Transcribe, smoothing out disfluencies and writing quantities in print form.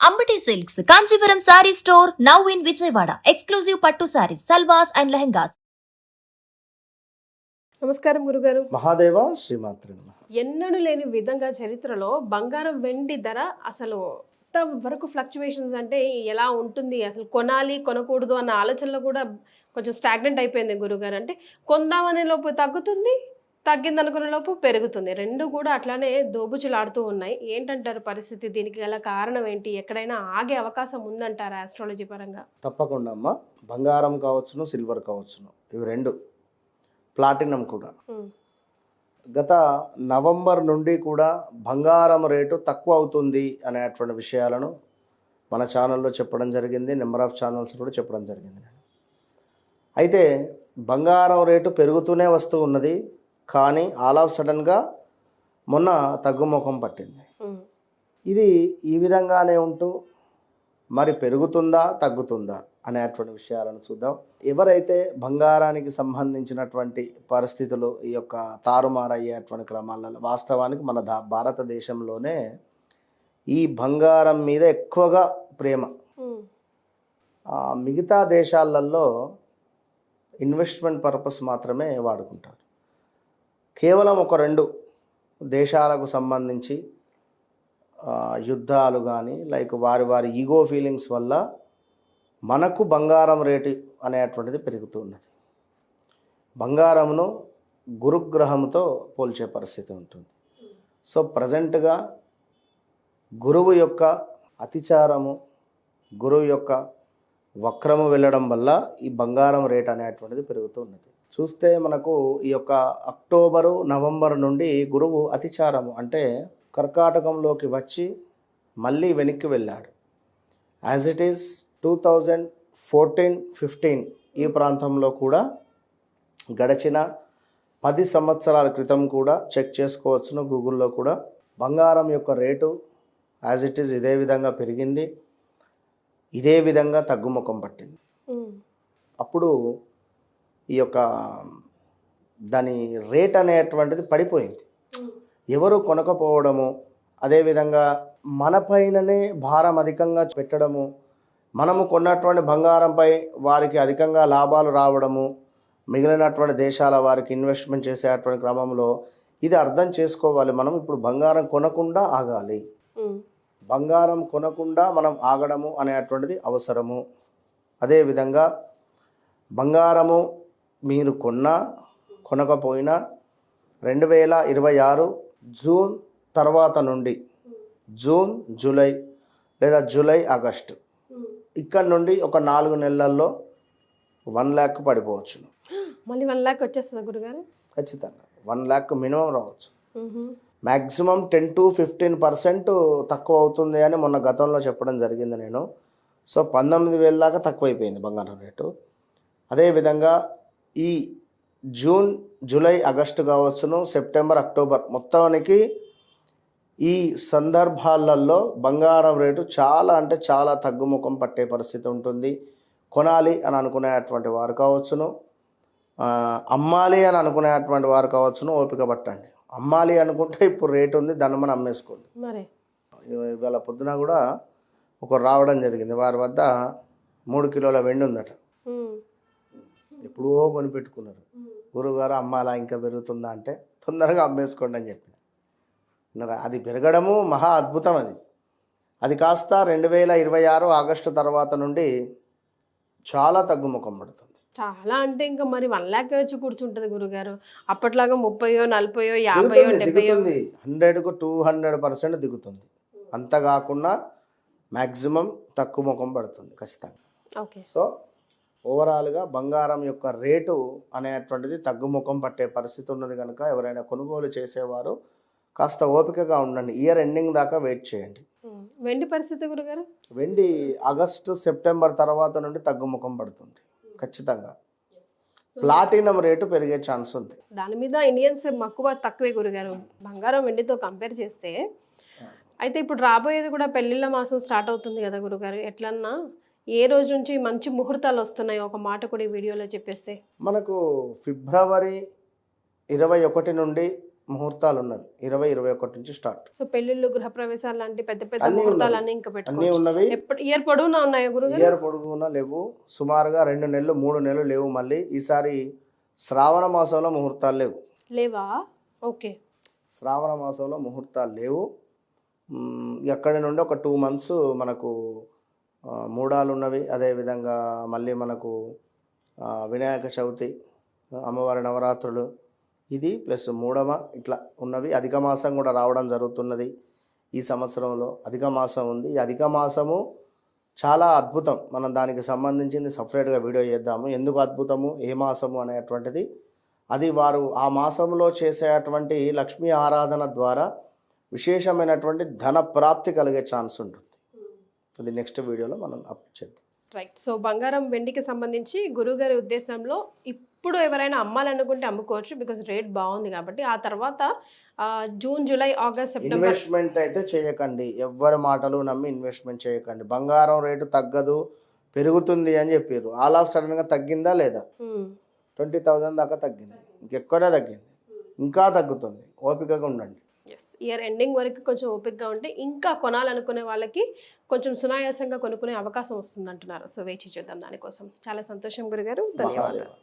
Ambati silks Kanchipuram sorry store now in Vijayawada. Exclusive పట్టు saris, సల్వాస్ and lehengas. నమస్కారం గురుగారు. మహాదేవ శ్రీమాత్రి నమః. ఎన్నడూ లేని విధంగా చరిత్రలో బంగారం వెండి ధర అసలు వరకు ఫ్లక్చువేషన్స్ అంటే ఎలా ఉంటుంది, అసలు కొనాలి కొనకూడదు అన్న ఆలోచనలో కూడా కొంచెం స్టాగ్నెంట్ అయిపోయింది గురుగారు. అంటే కొందామనే లోపు తగ్గుతుంది, తగ్గింది అనుకునే లోపు పెరుగుతుంది, రెండు కూడా అట్లానే దోబుచులాడుతూ ఉన్నాయి. ఏంటంటారు పరిస్థితి? దీనికి గల కారణం ఏంటి? ఎక్కడైనా ఆగే అవకాశం ఉందంటారా ఆస్ట్రాలజీ పరంగా? తప్పకుండా అమ్మ. బంగారం కావచ్చును, సిల్వర్ కావచ్చును, ఇవి రెండు, ప్లాటినం కూడా. గత నవంబర్ నుండి కూడా బంగారం రేటు తక్కువ అవుతుంది అనేటువంటి విషయాలను మన ఛానల్లో చెప్పడం జరిగింది, నెంబర్ ఆఫ్ ఛానల్స్ కూడా చెప్పడం జరిగింది. అయితే బంగారం రేటు పెరుగుతూనే వస్తూ ఉన్నది, కానీ ఆల్ ఆఫ్ సడన్గా మొన్న తగ్గుముఖం పట్టింది. ఇది ఈ విధంగానే ఉంటూ మరి పెరుగుతుందా తగ్గుతుందా అనేటువంటి విషయాలను చూద్దాం. ఎవరైతే బంగారానికి సంబంధించినటువంటి పరిస్థితులు ఈ యొక్క తారుమారయ్యేటువంటి క్రమాలలో, వాస్తవానికి మన భారతదేశంలోనే ఈ బంగారం మీద ఎక్కువగా ప్రేమ. మిగతా దేశాలలో ఇన్వెస్ట్మెంట్ పర్పస్ మాత్రమే వాడుకుంటారు. కేవలం ఒక రెండు దేశాలకు సంబంధించి యుద్ధాలు కానీ వారి వారి ఈగో ఫీలింగ్స్ వల్ల మనకు బంగారం రేటు అనేటువంటిది పెరుగుతూ ఉన్నది. బంగారమును గురుగ్రహంతో పోల్చే పరిస్థితి ఉంటుంది. సో ప్రజెంట్గా గురువు యొక్క అతిచారము, గురువు యొక్క వక్రము వెళ్ళడం వల్ల ఈ బంగారం రేట్ అనేటువంటిది పెరుగుతూ ఉన్నది. చూస్తే మనకు ఈ యొక్క అక్టోబరు నవంబర్ నుండి గురువు అతిచారము అంటే కర్కాటకంలోకి వచ్చి మళ్ళీ వెనక్కి వెళ్ళాడు. యాజ్ ఇట్ ఈస్ 2014-15 ఈ ప్రాంతంలో కూడా గడిచిన 10 సంవత్సరాల క్రితం కూడా చెక్ చేసుకోవచ్చును గూగుల్లో కూడా. బంగారం యొక్క రేటు యాజ్ ఇట్ ఈస్ ఇదే విధంగా పెరిగింది, ఇదే విధంగా తగ్గుముఖం పట్టింది. అప్పుడు ఈ యొక్క దాని రేట్ అనేటువంటిది పడిపోయింది. ఎవరు కొనకపోవడము, అదేవిధంగా మన పైననే భారం అధికంగా పెట్టడము, మనము కొన్నటువంటి బంగారంపై వారికి అధికంగా లాభాలు రావడము, మిగిలినటువంటి దేశాల వారికి ఇన్వెస్ట్మెంట్ చేసేటువంటి క్రమంలో ఇది అర్థం చేసుకోవాలి. మనం ఇప్పుడు బంగారం కొనకుండా ఆగాలి, బంగారం కొనకుండా మనం ఆగడము అనేటువంటిది అవసరము. అదేవిధంగా బంగారము మీరు కొనకపోయినా 2026 జూన్ తర్వాత నుండి జూన్ జూలై లేదా జూలై ఆగస్టు ఇక్కడ నుండి ఒక 4 నెలల్లో 1 lakh పడిపోవచ్చు. మళ్ళీ 1 lakh వచ్చేస్తుంది గురుగారు? ఖచ్చితంగా 1 lakh మినిమం రావచ్చు. మ్యాక్సిమం 10-15% తక్కువ అవుతుంది అని మొన్న గతంలో చెప్పడం జరిగింది నేను. సో 19,000 దాకా తక్కువైపోయింది బంగారం రేటు. అదేవిధంగా ఈ జూన్ జూలై ఆగస్టు కావచ్చును, సెప్టెంబర్ అక్టోబర్ మొత్తానికి ఈ సందర్భాలలో బంగారం రేటు చాలా అంటే చాలా తగ్గుముఖం పట్టే పరిస్థితి ఉంటుంది. కొనాలి అని అనుకునేటువంటి వారు కావచ్చును, అమ్మాలి అని అనుకునేటువంటి వారు కావచ్చును, ఓపిక పట్టండి. అమ్మాలి అనుకుంటే ఇప్పుడు రేటు ఉంది, దాన్ని మనం అమ్మేసుకోండి. ఇవాళ పొద్దున కూడా ఒకరు రావడం జరిగింది, వారి వద్ద 3 కిలోల వెండి ఉందట. ఎప్పుడో కొనిపెట్టుకున్నారు. గురువుగారు అమ్మాలా ఇంకా పెరుగుతుందా అంటే తొందరగా అమ్మేసుకోండి అని చెప్పిన. అది పెరగడము మహా అద్భుతం. అది కాస్త 2026 ఆగస్టు తర్వాత నుండి చాలా తగ్గుముఖం పడుతుంది. చాలా అంటే ఇంకా మరి 1 lakh వచ్చి కూర్చుంటుంది గురుగారు. అప్పట్లాగా 30, 40, 50, 70 100-200% దిగుతుంది. అంత కాకుండా మ్యాక్సిమం తగ్గుముఖం పడుతుంది ఖచ్చితంగా. ఓకే. సో ఓవరాల్గా బంగారం యొక్క రేటు అనేటువంటిది తగ్గుముఖం పట్టే పరిస్థితి ఉన్నది కనుక ఎవరైనా కొనుగోలు చేసేవారు కాస్త ఓపికగా ఉండండి. ఇయర్ ఎండింగ్ దాకా వెయిట్ చేయండి. వెండి పరిస్థితి గురుగారు? వెండి ఆగస్టు సెప్టెంబర్ తర్వాత నుండి తగ్గుముఖం పడుతుంది ఖచ్చితంగా. ప్లాటినం రేటు పెరిగే ఛాన్స్ ఉంది. దాని మీద ఇండియన్స్ మక్కువ తక్కువే గురుగారు బంగారం వెండితో కంపేర్ చేస్తే. అయితే ఇప్పుడు రాబోయేది కూడా పెళ్లిళ్ళ మాసం స్టార్ట్ అవుతుంది కదా గురుగారు, ఎట్లన్నా ఏ రోజు నుంచి మంచి ముహూర్తాలు వస్తున్నాయి ఒక మాట కూడా ఈ వీడియోలో చెప్పేస్తే? మనకు ఫిబ్రవరి 21 నుండి ముహూర్తాలు ఉన్నవి 20-21 నుంచి స్టార్ట్. సో పెళ్లిళ్ళు గృహప్రవేశాలు లాంటి పెద్ద పెద్ద అన్నీ ముహూర్తాలు ఉన్నవి. అన్ని ఇంకా అన్నీ పెట్టుకోవచ్చు. ఉన్నవి. ఎప్పుడు ఇయర్ పొడవునా ఉన్నాయా గురుగారు? ఇయర్ పొడుగునా లేవు, సుమారుగా 2 నెలలు 3 నెలలు లేవు. మళ్ళీ ఈసారి శ్రావణ మాసంలో ముహూర్తాలు లేవు. లేవా? ఓకే. శ్రావణ మాసంలో ముహూర్తాలు లేవు. ఎక్కడి నుండి ఒక 2 మంత్స్ మనకు మూడాలు ఉన్నవి. అదేవిధంగా మళ్ళీ మనకు వినాయక చవితి, అమ్మవారి నవరాత్రులు, ఇది ప్లస్ మూడమ ఇట్లా ఉన్నవి. అధిక మాసం కూడా రావడం జరుగుతున్నది ఈ సంవత్సరంలో. అధిక మాసం ఉంది. ఈ అధిక మాసము చాలా అద్భుతం. మనం దానికి సంబంధించింది సపరేట్గా వీడియో చేద్దాము. ఎందుకు అద్భుతము, ఏ మాసము అనేటువంటిది. అది వారు ఆ మాసంలో చేసేటువంటి లక్ష్మీ ఆరాధన ద్వారా విశేషమైనటువంటి ధన ప్రాప్తి కలిగే ఛాన్స్ ఉంటుంది. అది నెక్స్ట్ వీడియోలో మనం అప్లోడ్ చేద్దాం. రైట్. సో బంగారం వెండికి సంబంధించి గురుగారి ఉద్దేశంలో ఇప్పుడు ఎవరైనా అమ్మాలనుకుంటే అమ్ముకోవచ్చు, బికాస్ రేట్ బాగుంది కాబట్టి. ఆ తర్వాత June, July, August, September investment అయితే చేయకండి. ఎవ్వరి మాటలు నమ్మి ఇన్వెస్ట్మెంట్ చేయకండి. బంగారం రేటు తగ్గదు, పెరుగుతుంది అని చెప్పారు. ఆల్ ఆఫ్ సడన్గా తగ్గిందా లేదా? 20,000 దాకా తగ్గింది. ఇంకెక్కువనే తగ్గింది, ఇంకా తగ్గుతుంది. ఓపికగా ఉండండి. ఇయర్ ఎండింగ్ వరకు కొంచెం ఓపికగా ఉంటే ఇంకా కొనాలనుకునే వాళ్ళకి కొంచెం సునాయాసంగా కొనుక్కునే అవకాశం వస్తుంది అంటున్నారు. సో వేచి చూద్దాం దానికోసం. చాలా సంతోషం గురుగారు, ధన్యవాదాలు. మహాదేవ.